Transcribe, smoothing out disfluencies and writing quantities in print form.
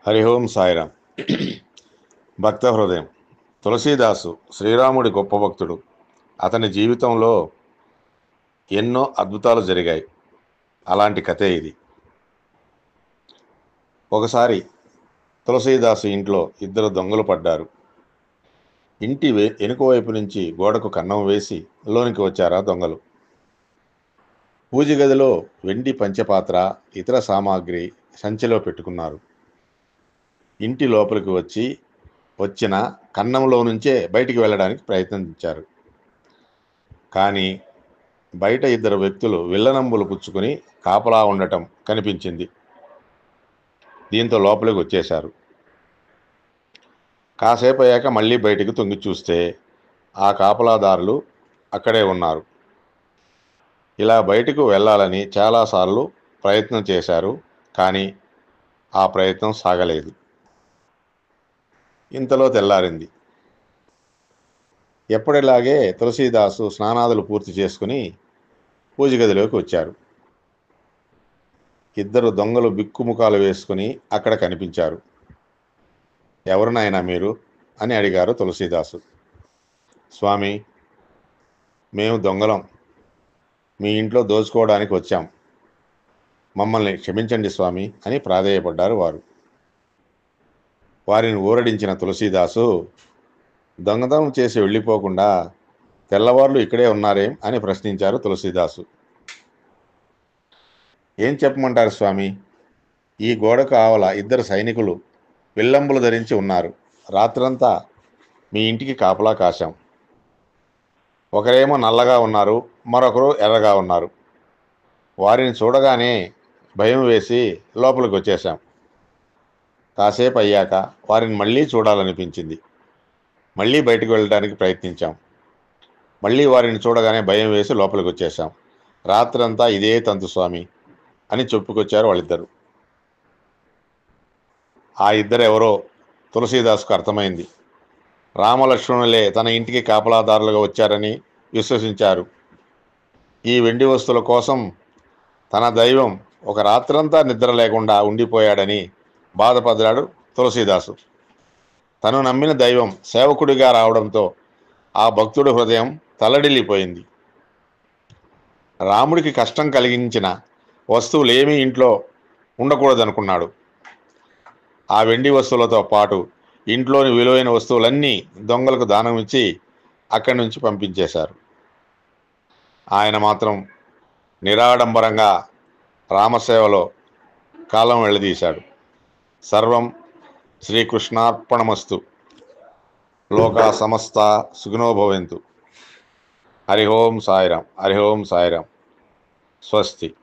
హరి ఓం సాయిరామ్. భక్త హృదయం. తులసీదాసు శ్రీరాముడి గొప్ప భక్తుడు. అతని జీవితంలో ఎన్నో అద్భుతాలు జరిగాయి. అలాంటి కథే ఇది. ఒకసారి తులసీదాసు ఇంట్లో ఇద్దరు దొంగలు పడ్డారు. ఇంటి వెనుక వైపు నుంచి గోడకు కన్నం వేసి లోనికి వచ్చారా దొంగలు. పూజ గదిలో వెండి పంచపాత్ర, ఇతర సామాగ్రి సంచిలో పెట్టుకున్నారు. ఇంటి లోపలికి వచ్చిన కన్నంలో నుంచే బయటికి వెళ్ళడానికి ప్రయత్నించారు. కానీ బయట ఇద్దరు వ్యక్తులు విల్లనంబులు పుచ్చుకొని కాపలా ఉండటం కనిపించింది. దీంతో లోపలికి వచ్చేశారు. కాసేపు అయ్యాక మళ్ళీ బయటికి తొంగి చూస్తే ఆ కాపలాదారులు అక్కడే ఉన్నారు. ఇలా బయటకు వెళ్ళాలని చాలాసార్లు ప్రయత్నం చేశారు. కానీ ఆ ప్రయత్నం సాగలేదు. ఇంతలో తెల్లారింది. ఎప్పటిలాగే తులసీదాసు స్నానాదులు పూర్తి చేసుకుని పూజ గదిలోకి వచ్చారు. ఇద్దరు దొంగలు బిక్కుముఖాలు వేసుకుని అక్కడ కనిపించారు. ఎవరినైనా మీరు అని అడిగారు తులసీదాసు. స్వామి, మేము దొంగలం, మీ ఇంట్లో దోచుకోవడానికి వచ్చాం, మమ్మల్ని క్షమించండి స్వామి అని ప్రాధేయపడ్డారు వారు. వారిని ఊరడించిన తులసీదాసు, దొంగతనం చేసి వెళ్ళిపోకుండా తెల్లవార్లు ఇక్కడే ఉన్నారేం అని ప్రశ్నించారు తులసీదాసు. ఏం చెప్పమంటారు స్వామి, ఈ గోడకు ఆవల ఇద్దరు సైనికులు విల్లంబులు ధరించి ఉన్నారు. రాత్రంతా మీ ఇంటికి కాపలా కాశాం. ఒకరేమో నల్లగా ఉన్నారు, మరొకరు ఎర్రగా ఉన్నారు. వారిని చూడగానే భయం వేసి లోపలికి వచ్చేసాం. కాసేపు అయ్యాక వారిని మళ్ళీ చూడాలనిపించింది. మళ్ళీ బయటకు వెళ్ళడానికి ప్రయత్నించాం. మళ్ళీ వారిని చూడగానే భయం వేసి లోపలికి వచ్చేసాం. రాత్రంతా ఇదే తంతు స్వామి అని చెప్పుకొచ్చారు వాళ్ళిద్దరు. ఆ ఇద్దరు ఎవరో తులసీదాసుకు అర్థమైంది. రామలక్ష్మణులే తన ఇంటికి కాపలాదారులుగా వచ్చారని విశ్వసించారు. ఈ వెండి వస్తువుల కోసం తన దైవం ఒక రాత్రంతా నిద్ర లేకుండా ఉండిపోయాడని బాధపడ్డాడు తులసీదాసు. తను నమ్మిన దైవం సేవకుడిగా రావడంతో ఆ భక్తుడి హృదయం తల్లడిల్లిపోయింది. రాముడికి కష్టం కలిగించిన వస్తువులేమీ ఇంట్లో ఉండకూడదనుకున్నాడు. ఆ వెండి వస్తువులతో పాటు ఇంట్లోని విలువైన వస్తువులన్నీ దొంగలకు దానం ఇచ్చి అక్కడి నుంచి పంపించేశారు. ఆయన మాత్రం నిరాడంబరంగా రామసేవలో కాలం వెళ్ళదీశాడు. సర్వం శ్రీకృష్ణార్పణమస్తు. లోకా సమస్త సుఖినో భవంతు. హరి ఓం సాయిరాం. హరి ఓం సాయిరాం. స్వస్తి.